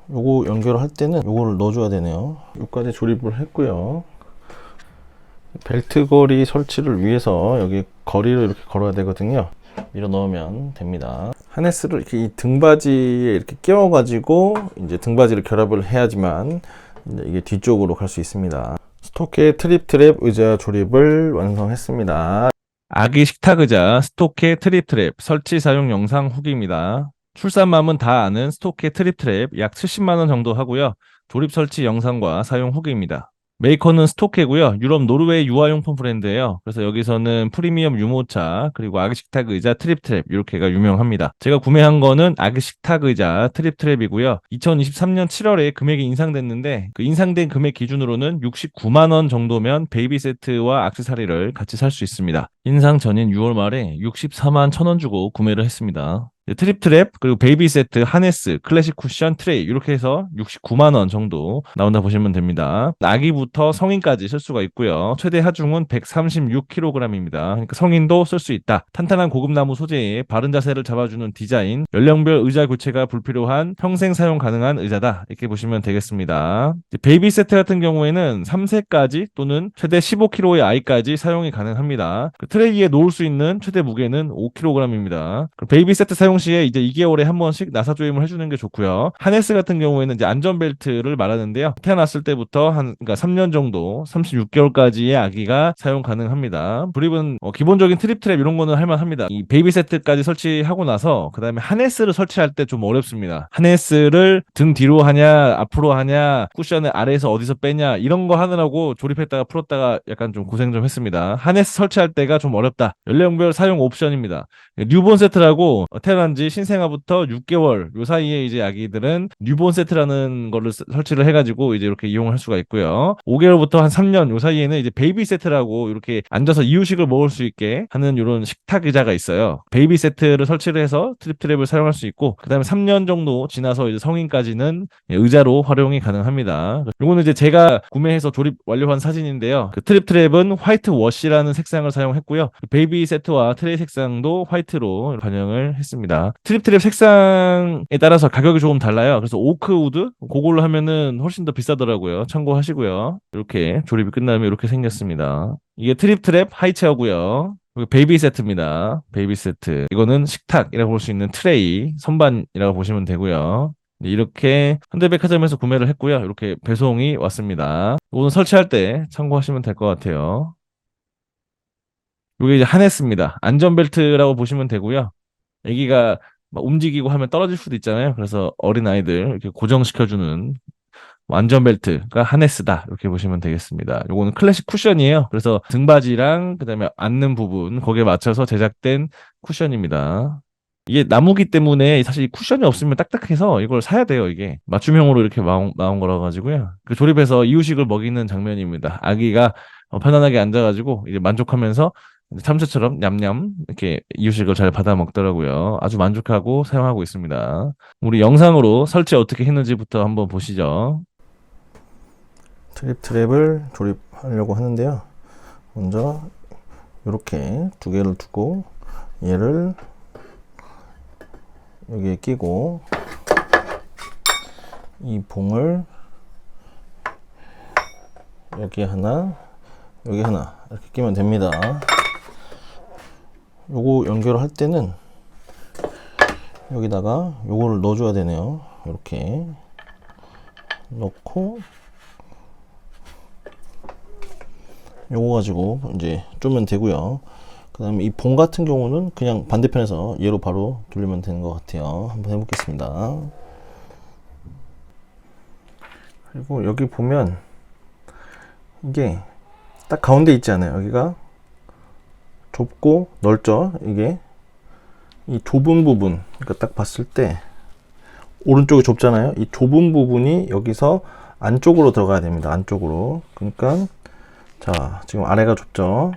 요거 연결할 때는 요거를 넣어줘야 되네요. 여기까지 조립을 했고요. 벨트 거리 설치를 위해서 여기 거리를 이렇게 걸어야 되거든요. 밀어 넣으면 됩니다. 하네스를 이렇게 이 등받이에 이렇게 끼워 가지고 이제 등받이를 결합을 해야지만 이제 이게 뒤쪽으로 갈 수 있습니다. 스토케 트립 트랩 의자 조립을 완성했습니다. 아기 식탁 의자 스토케 트립 트랩 설치 사용 영상 후기입니다. 출산맘은 다 아는 스토케 트립 트랩 약 70만 원 정도 하고요. 조립 설치 영상과 사용 후기입니다. 메이커는 스토케고요. 유럽 노르웨이 유아용품 브랜드예요. 그래서 여기서는 프리미엄 유모차 그리고 아기 식탁 의자 트립 트랩 이렇게가 유명합니다. 제가 구매한 거는 아기 식탁 의자 트립 트랩이고요. 2023년 7월에 금액이 인상됐는데 그 인상된 금액 기준으로는 69만 원 정도면 베이비 세트와 액세서리를 같이 살 수 있습니다. 인상 전인 6월 말에 64만 1,000원 주고 구매를 했습니다. 트립 트랩 그리고 베이비 세트, 하네스, 클래식 쿠션, 트레이 이렇게 해서 69만 원 정도 나온다 보시면 됩니다. 아기부터 성인까지 쓸 수가 있고요. 최대 하중은 136kg입니다. 그러니까 성인도 쓸 수 있다. 탄탄한 고급나무 소재에 바른 자세를 잡아주는 디자인, 연령별 의자 교체가 불필요한 평생 사용 가능한 의자다. 이렇게 보시면 되겠습니다. 베이비 세트 같은 경우에는 3세까지 또는 최대 15kg의 아이까지 사용이 가능합니다. 트레이에 놓을 수 있는 최대 무게는 5kg입니다. 베이비 세트 사용 시에 이제 2개월에 한 번씩 나사 조임을 해주는 게 좋고요. 하네스 같은 경우에는 이제 안전벨트를 말하는데요. 태어났을 때부터 그러니까 3년 정도, 36개월까지의 아기가 사용 가능합니다. 조립은 기본적인 트립 트랩 이런 거는 할만합니다. 이 베이비 세트까지 설치하고 나서 그 다음에 하네스를 설치할 때 좀 어렵습니다. 하네스를 등 뒤로 하냐, 앞으로 하냐, 쿠션을 아래에서 어디서 빼냐 이런 거 하느라고 조립했다가 풀었다가 약간 좀 고생 좀 했습니다. 하네스 설치할 때가 좀 어렵다. 연령별 사용 옵션입니다. 뉴본 세트라고 태어난 지 신생아부터 6개월 요 사이에 이제 아기들은 뉴본 세트라는 거를 설치를 해가지고 이제 이렇게 이용을 할 수가 있고요. 5개월부터 한 3년 요 사이에는 이제 베이비 세트라고 이렇게 앉아서 이유식을 먹을 수 있게 하는 이런 식탁 의자가 있어요. 베이비 세트를 설치를 해서 트립 트랩을 사용할 수 있고 그다음에 3년 정도 지나서 이제 성인까지는 의자로 활용이 가능합니다. 요거는 이제 제가 구매해서 조립 완료한 사진인데요. 그 트립 트랩은 화이트 워시라는 색상을 사용했고요. 베이비 세트와 트레이 색상도 화이트로 반영을 했습니다. 트립 트랩 색상에 따라서 가격이 조금 달라요. 그래서 오크우드 그걸로 하면은 훨씬 더 비싸더라고요. 참고하시고요. 이렇게 조립이 끝나면 이렇게 생겼습니다. 이게 트립 트랩 하이체어고요. 그리고 베이비 세트입니다. 베이비 세트. 이거는 식탁이라고 볼 수 있는 트레이, 선반이라고 보시면 되고요. 네, 이렇게 현대백화점에서 구매를 했고요. 이렇게 배송이 왔습니다. 이거는 설치할 때 참고하시면 될 것 같아요. 이게 이제 하네스입니다. 안전벨트라고 보시면 되고요. 아기가 막 움직이고 하면 떨어질 수도 있잖아요. 그래서 어린 아이들 이렇게 고정시켜주는 안전벨트가 하네스다. 이렇게 보시면 되겠습니다. 요거는 클래식 쿠션이에요. 그래서 등받이랑 그다음에 앉는 부분 거기에 맞춰서 제작된 쿠션입니다. 이게 나무기 때문에 사실 이 쿠션이 없으면 딱딱해서 이걸 사야 돼요. 이게 맞춤형으로 이렇게 나온 거라 가지고요. 그 조립해서 이유식을 먹이는 장면입니다. 아기가 편안하게 앉아가지고 이제 만족하면서 참새처럼 냠냠 이렇게 이유식을 잘 받아 먹더라고요. 아주 만족하고 사용하고 있습니다. 우리 영상으로 설치 어떻게 했는지부터 한번 보시죠. 트립 트랩을 조립하려고 하는데요. 먼저 이렇게 두 개를 두고 얘를 여기에 끼고 이 봉을 여기 하나, 여기 하나 이렇게 끼면 됩니다. 요거 연결할 때는 여기다가 요거를 넣어줘야 되네요. 이렇게 넣고 요거 가지고 이제 쪼면 되고요. 그 다음에 이 봉 같은 경우는 그냥 반대편에서 얘로 바로 돌리면 되는 것 같아요. 한번 해보겠습니다. 그리고 여기 보면 이게 딱 가운데 있지 않아요. 여기가 좁고 넓죠. 이게 이 좁은 부분, 그러니까 딱 봤을 때 오른쪽이 좁잖아요. 이 좁은 부분이 여기서 안쪽으로 들어가야 됩니다. 안쪽으로. 그러니까 자, 지금 아래가 좁죠.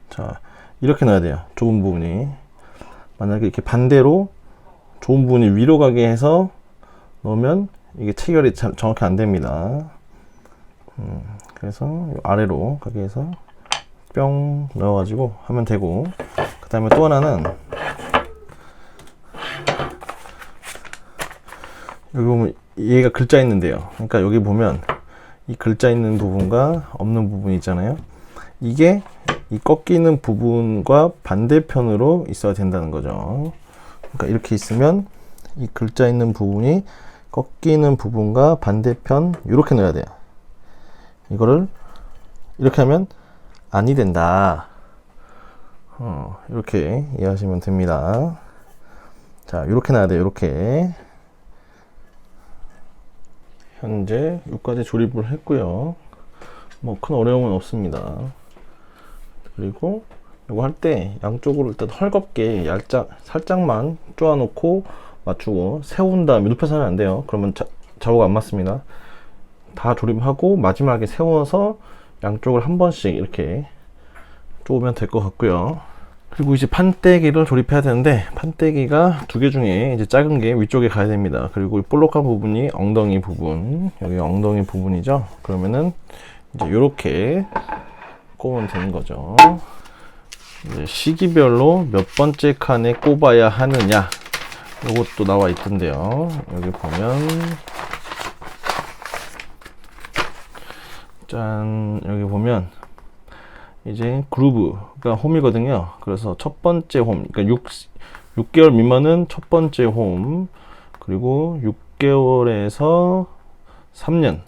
자, 이렇게 넣어야 돼요. 좁은 부분이. 만약에 이렇게 반대로 좁은 부분이 위로 가게 해서 넣으면 이게 체결이 정확히 안 됩니다. 그래서 아래로 가게 해서 뿅 넣어가지고 하면 되고, 그 다음에 또 하나는 여기 보면 얘가 글자 있는데요. 그러니까 여기 보면 이 글자 있는 부분과 없는 부분이 있잖아요. 이게 이 꺾이는 부분과 반대편으로 있어야 된다는 거죠. 그러니까 이렇게 있으면 이 글자 있는 부분이 꺾이는 부분과 반대편 이렇게 넣어야 돼요. 이거를 이렇게 하면 아니 된다. 이렇게 이해하시면 됩니다. 자, 이렇게 놔야 돼요. 이렇게. 현재 여기까지 조립을 했고요. 뭐 큰 어려움은 없습니다. 그리고 이거 할 때 양쪽으로 일단 헐겁게 살짝만 쪼아 놓고 맞추고 세운 다음에 눕혀서 하면 안 돼요. 그러면 좌우가 안 맞습니다. 다 조립하고 마지막에 세워서 양쪽을 한 번씩 이렇게 쪼으면 될 것 같고요. 그리고 이제 판때기를 조립해야 되는데 판때기가 두 개 중에 이제 작은 게 위쪽에 가야 됩니다. 그리고 볼록한 부분이 엉덩이 부분, 여기 엉덩이 부분이죠. 그러면은 이제 이렇게 꼽으면 되는 거죠. 이제 시기별로 몇 번째 칸에 꼽아야 하느냐, 이것도 나와 있던데요. 여기 보면 짠, 여기 보면 이제 그루브가 홈이거든요. 그래서 첫 번째 홈, 그러니까 6개월 미만은 첫 번째 홈, 그리고 6개월에서 3년,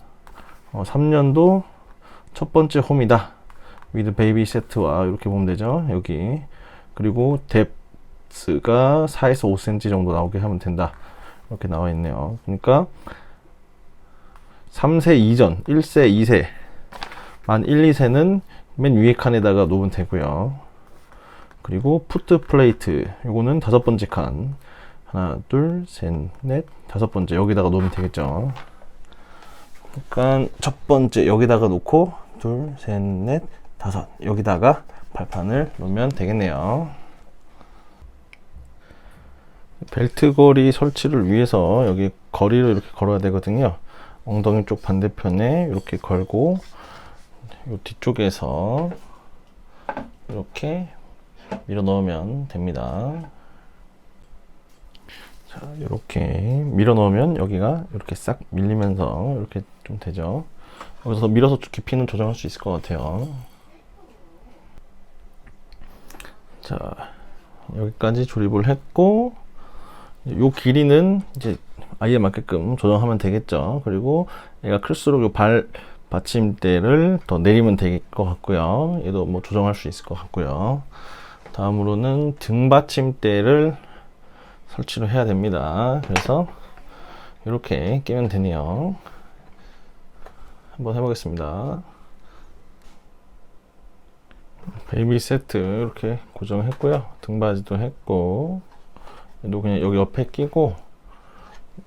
3년도 첫 번째 홈이다. 위드 베이비 세트와 이렇게 보면 되죠. 여기. 그리고 뎁스가 4에서 5cm 정도 나오게 하면 된다. 이렇게 나와 있네요. 그러니까 3세 이전, 1세, 2세, 만 1, 2세는 맨 위에 칸에다가 놓으면 되고요. 그리고 푸트 플레이트, 요거는 5번째 칸. 하나, 둘, 셋, 넷, 5번째 여기다가 놓으면 되겠죠. 그러니까 첫 번째 여기다가 놓고 둘, 셋, 넷, 5 여기다가 발판을 놓으면 되겠네요. 벨트 거리 설치를 위해서 여기 거리를 이렇게 걸어야 되거든요. 엉덩이 쪽 반대편에 이렇게 걸고 이 뒤쪽에서 이렇게 밀어 넣으면 됩니다. 자, 이렇게 밀어 넣으면 여기가 이렇게 싹 밀리면서 이렇게 좀 되죠. 여기서 밀어서 깊이는 조정할 수 있을 것 같아요. 자, 여기까지 조립을 했고, 요 길이는 이제 아이에 맞게끔 조정하면 되겠죠. 그리고 얘가 클수록 요 발 받침대를 더 내리면 될 것 같고요. 얘도 뭐 조정할 수 있을 것 같고요. 다음으로는 등 받침대를 설치를 해야 됩니다. 그래서 이렇게 끼면 되네요. 한번 해보겠습니다. 베이비 세트 이렇게 고정했고요. 등받이도 했고, 얘도 그냥 여기 옆에 끼고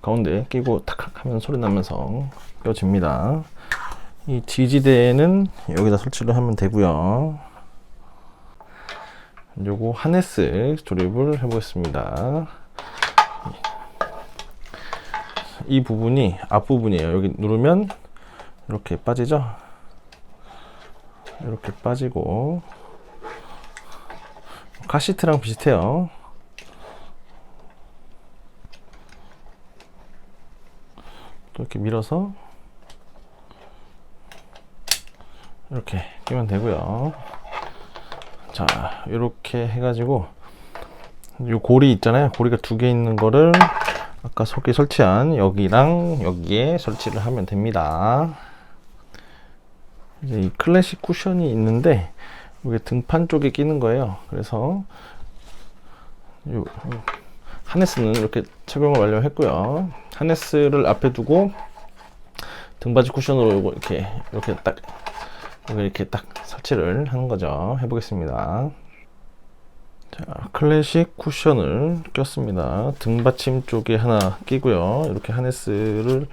가운데 끼고 탁 하면 소리 나면서 껴집니다. 이 지지대는 여기다 설치를 하면 되고요. 요거 하네스 조립을 해보겠습니다. 이 부분이 앞부분이에요. 여기 누르면 이렇게 빠지죠. 이렇게 빠지고 카시트랑 비슷해요. 또 이렇게 밀어서 이렇게 끼면 되고요. 자, 이렇게 해가지고 요 고리 있잖아요. 고리가 두 개 있는 거를 아까 속에 설치한 여기랑 여기에 설치를 하면 됩니다. 이제 이 클래식 쿠션이 있는데 이게 등판 쪽에 끼는 거예요. 그래서 요 하네스는 이렇게 착용을 완료했고요. 하네스를 앞에 두고 등받이 쿠션으로 이렇게 딱 설치를 하는 거죠. 해보겠습니다. 자, 클래식 쿠션을 꼈습니다. 등받침 쪽에 하나 끼고요. 이렇게 하네스를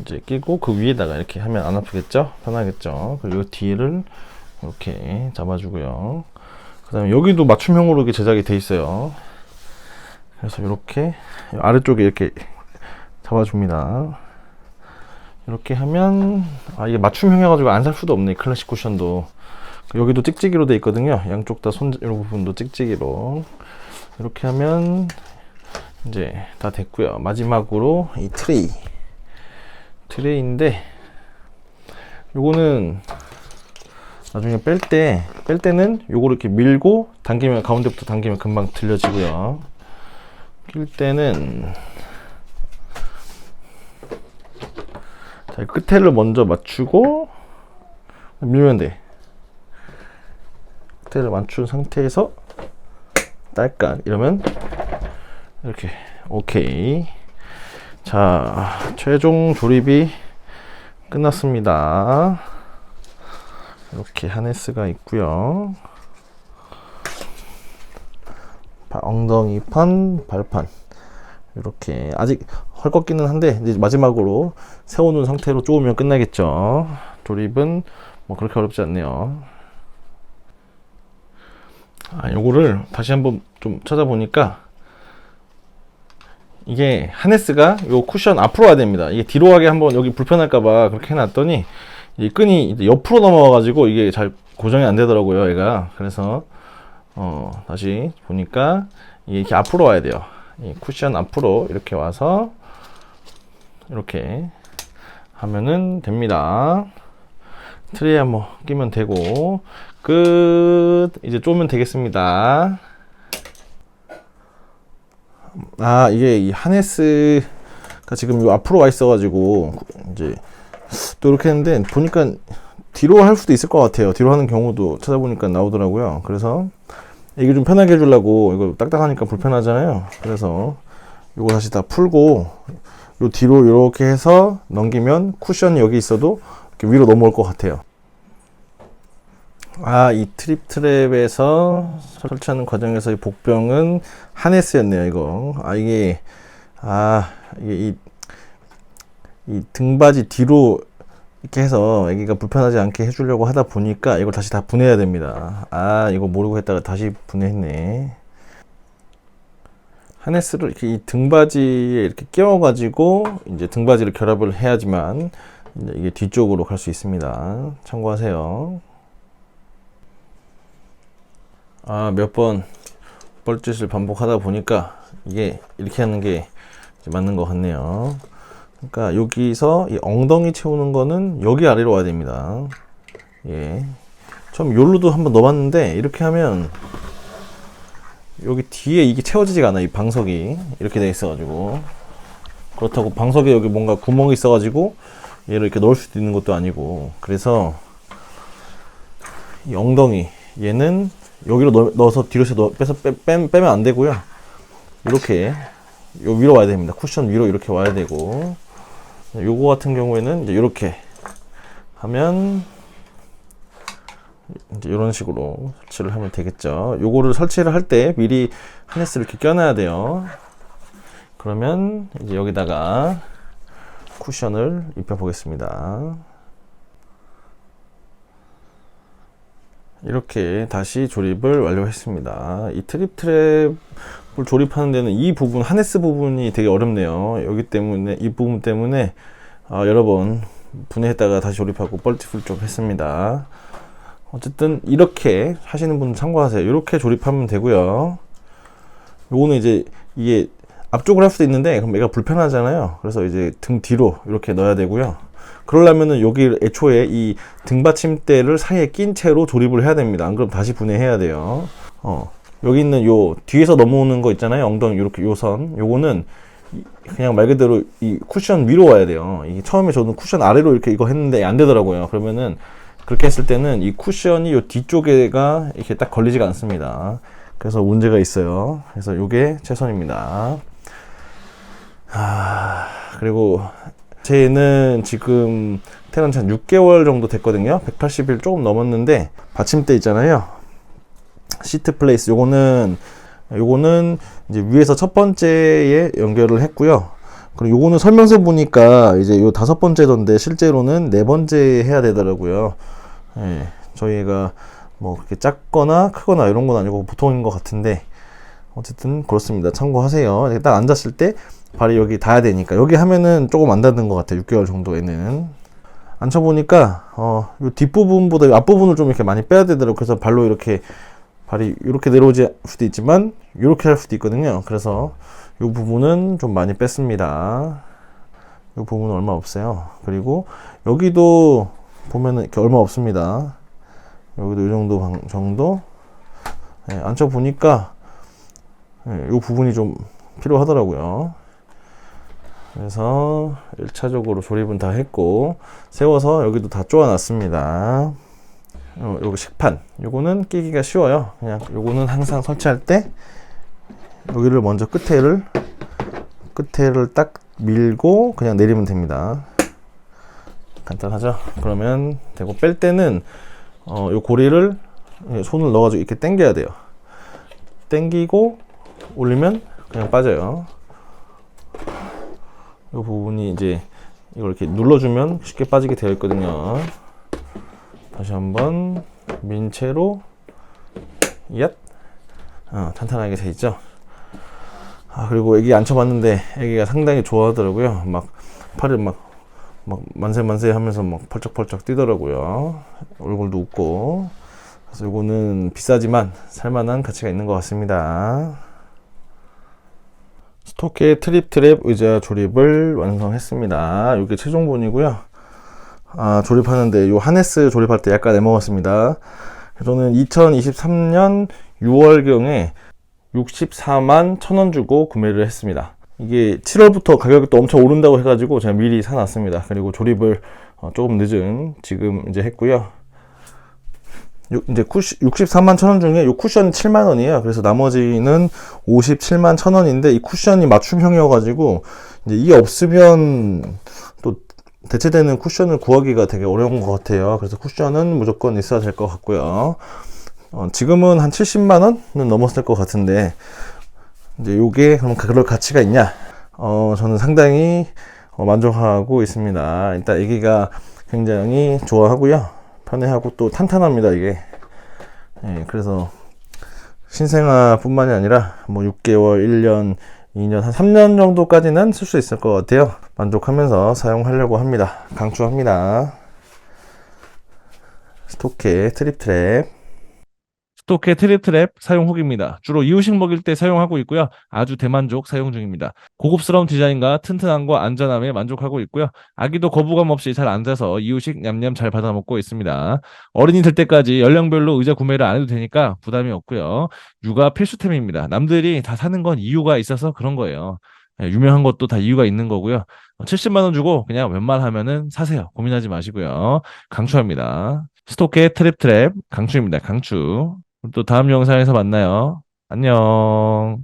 이제 끼고 그 위에다가 이렇게 하면 안 아프겠죠? 편하겠죠? 그리고 뒤를 이렇게 잡아주고요. 그 다음에 여기도 맞춤형으로 이렇게 제작이 돼 있어요. 그래서 이렇게 아래쪽에 이렇게 잡아줍니다. 이렇게 하면 이게 맞춤형 해가지고 안 살 수도 없네. 클래식 쿠션도 여기도 찍찍이로 돼 있거든요. 양쪽 다 손 이 부분도 찍찍이로. 이렇게 하면 이제 다 됐고요. 마지막으로 이 트레이인데 요거는 나중에 뺄 때는 요거를 이렇게 밀고 당기면, 가운데부터 당기면 금방 들려지고요. 낄 때는 자, 끝에를 먼저 맞추고 밀면 돼. 끝에를 맞춘 상태에서 딸깍 이러면 이렇게 오케이. 자, 최종 조립이 끝났습니다. 이렇게 하네스가 있고요. 엉덩이판, 발판 이렇게 아직 헐겁기는 한데 이제 마지막으로 세워놓은 상태로 쪼으면 끝나겠죠. 조립은 뭐 그렇게 어렵지 않네요. 요거를 다시 한번 좀 찾아보니까 이게 하네스가 요 쿠션 앞으로 와야 됩니다. 이게 뒤로 가게 한번 여기 불편할까봐 그렇게 해놨더니 이 끈이 이제 옆으로 넘어와가지고 이게 잘 고정이 안 되더라고요, 얘가. 그래서 다시 보니까 이게 이렇게 앞으로 와야 돼요. 이 쿠션 앞으로 이렇게 와서 이렇게 하면은 됩니다. 트레이에 한번 끼면 되고 끝. 이제 쪼면 되겠습니다. 이게 이 하네스가 지금 요 앞으로 와 있어가지고 이제 또 이렇게 했는데 보니까 뒤로 할 수도 있을 것 같아요. 뒤로 하는 경우도 찾아보니까 나오더라고요. 그래서 이게 좀 편하게 해주려고, 이거 딱딱하니까 불편하잖아요. 그래서 이거 다시 다 풀고 요 뒤로 이렇게 해서 넘기면 쿠션이 여기 있어도 이렇게 위로 넘어올 것 같아요. 이 트랩에서 설치하는 과정에서 이 복병은 하네스였네요. 이거 이게 이 등받이 뒤로 이렇게 해서 애기가 불편하지 않게 해주려고 하다 보니까 이걸 다시 다 분해해야 됩니다. 이거 모르고 했다가 다시 분해했네. 하네스를 이렇게 이 등받이에 이렇게 끼워가지고 이제 등받이를 결합을 해야지만 이제 이게 뒤쪽으로 갈 수 있습니다. 참고하세요. 몇 번 뻘짓을 반복하다 보니까 이게 이렇게 하는 게 맞는 것 같네요. 그러니까 여기서 이 엉덩이 채우는 거는 여기 아래로 와야 됩니다. 처음 요로도 한번 넣어봤는데 이렇게 하면 여기 뒤에 이게 채워지지가 않아. 이 방석이 이렇게 돼 있어가지고, 그렇다고 방석에 여기 뭔가 구멍이 있어가지고 얘를 이렇게 넣을 수도 있는 것도 아니고, 그래서 이 엉덩이 얘는 여기로 넣어서 뒤로 빼서 빼면 안 되고요. 이렇게 요 위로 와야 됩니다. 쿠션 위로 이렇게 와야 되고, 요거 같은 경우에는 이제 이렇게 하면 이제 이런 식으로 설치를 하면 되겠죠. 요거를 설치를 할 때 미리 하네스를 이렇게 껴놔야 돼요. 그러면 이제 여기다가 쿠션을 입혀 보겠습니다. 이렇게 다시 조립을 완료했습니다. 이 트랩을 조립하는 데는 이 부분, 하네스 부분이 되게 어렵네요. 여기 때문에, 이 부분 때문에 여러 번 분해했다가 다시 조립하고 뻘짓을 좀 했습니다. 어쨌든 이렇게 하시는 분 참고하세요. 이렇게 조립하면 되고요. 요거는 이제 이게 앞쪽으로 할 수도 있는데 그럼 얘가 불편하잖아요. 그래서 이제 등 뒤로 이렇게 넣어야 되고요. 그러려면은 여기 애초에 이 등받침대를 사이에 낀 채로 조립을 해야 됩니다. 안 그럼 다시 분해해야 돼요. 여기 있는 요 뒤에서 넘어오는 거 있잖아요. 엉덩이 이렇게 요 선, 요거는 그냥 말 그대로 이 쿠션 위로 와야 돼요. 이게 처음에 저는 쿠션 아래로 이렇게 이거 했는데 안 되더라고요. 그러면은 그렇게 했을 때는 이 쿠션이 요 뒤쪽에가 이렇게 딱 걸리지가 않습니다. 그래서 문제가 있어요. 그래서 요게 최선입니다. 그리고 쟤는 지금 태어난 지 한 6개월 정도 됐거든요. 180일 조금 넘었는데 받침대 있잖아요. 시트 플레이스, 요거는 이제 위에서 첫 번째에 연결을 했고요. 그리고 요거는 설명서 보니까 이제 요 5번째던데 실제로는 4번째 해야 되더라고요. 저희가 뭐 그렇게 작거나 크거나 이런 건 아니고 보통인 것 같은데, 어쨌든 그렇습니다. 참고하세요. 딱 앉았을 때 발이 여기 닿아야 되니까. 여기 하면은 조금 안 닿는 것 같아요. 6개월 정도에는. 앉혀보니까 요 뒷부분보다 요 앞부분을 좀 이렇게 많이 빼야 되더라고요. 그래서 발로 이렇게 발이 이렇게 내려오지 수도 있지만 이렇게 할 수도 있거든요. 그래서 이 부분은 좀 많이 뺐습니다. 이 부분은 얼마 없어요. 그리고 여기도 보면은 이렇게 얼마 없습니다. 여기도 이 정도 앉혀 보니까 이 부분이 좀 필요하더라고요. 그래서 1차적으로 조립은 다 했고, 세워서 여기도 다 쪼아 놨습니다. 요거 식판, 요거는 끼기가 쉬워요. 그냥 요거는 항상 설치할 때 여기를 먼저 끝에를 딱 밀고 그냥 내리면 됩니다. 간단하죠? 그러면 되고, 뺄 때는 요 고리를 손을 넣어가지고 이렇게 당겨야 돼요. 당기고 올리면 그냥 빠져요. 이 부분이 이제 이걸 이렇게 눌러주면 쉽게 빠지게 되어 있거든요. 다시 한번 민 채로 얏 탄탄하게 되어 있죠. 그리고 애기 앉혀봤는데 애기가 상당히 좋아하더라고요. 막 팔을 막 만세 하면서 막 펄쩍펄쩍 뛰더라고요. 얼굴도 웃고. 그래서 이거는 비싸지만 살만한 가치가 있는 것 같습니다. 스토케 트립 의자 조립을 완성했습니다. 이게 최종본이고요. 조립하는데 요 하네스 조립할 때 약간 애먹었습니다. 저는 2023년 6월경에 64만 1,000원 주고 구매를 했습니다. 이게 7월부터 가격이 또 엄청 오른다고 해가지고 제가 미리 사놨습니다. 그리고 조립을 조금 늦은 지금 이제 했고요. 이제 64만 1,000원 중에 이 쿠션이 7만 원이에요. 그래서 나머지는 57만 1,000원인데 이 쿠션이 맞춤형이어가지고 이제 이게 없으면 또 대체되는 쿠션을 구하기가 되게 어려운 것 같아요. 그래서 쿠션은 무조건 있어야 될 것 같고요. 지금은 한 70만 원은 넘었을 것 같은데, 이제 요게 그럼 그럴 가치가 있냐? 저는 상당히 만족하고 있습니다. 일단 애기가 굉장히 좋아하고요. 편해하고 또 탄탄합니다, 이게. 그래서 신생아 뿐만이 아니라 뭐 6개월, 1년, 2년, 한 3년 정도까지는 쓸 수 있을 것 같아요. 만족하면서 사용하려고 합니다. 강추합니다. 스토케 트립. 스토케 트립 사용 후기입니다. 주로 이유식 먹일 때 사용하고 있고요. 아주 대만족 사용 중입니다. 고급스러운 디자인과 튼튼함과 안전함에 만족하고 있고요. 아기도 거부감 없이 잘 앉아서 이유식 냠냠 잘 받아 먹고 있습니다. 어른이 될 때까지 연령별로 의자 구매를 안 해도 되니까 부담이 없고요. 육아 필수템입니다. 남들이 다 사는 건 이유가 있어서 그런 거예요. 유명한 것도 다 이유가 있는 거고요. 70만 원 주고 그냥 웬만하면은 사세요. 고민하지 마시고요. 강추합니다. 스토케 트립 강추입니다. 강추. 또 다음 영상에서 만나요. 안녕.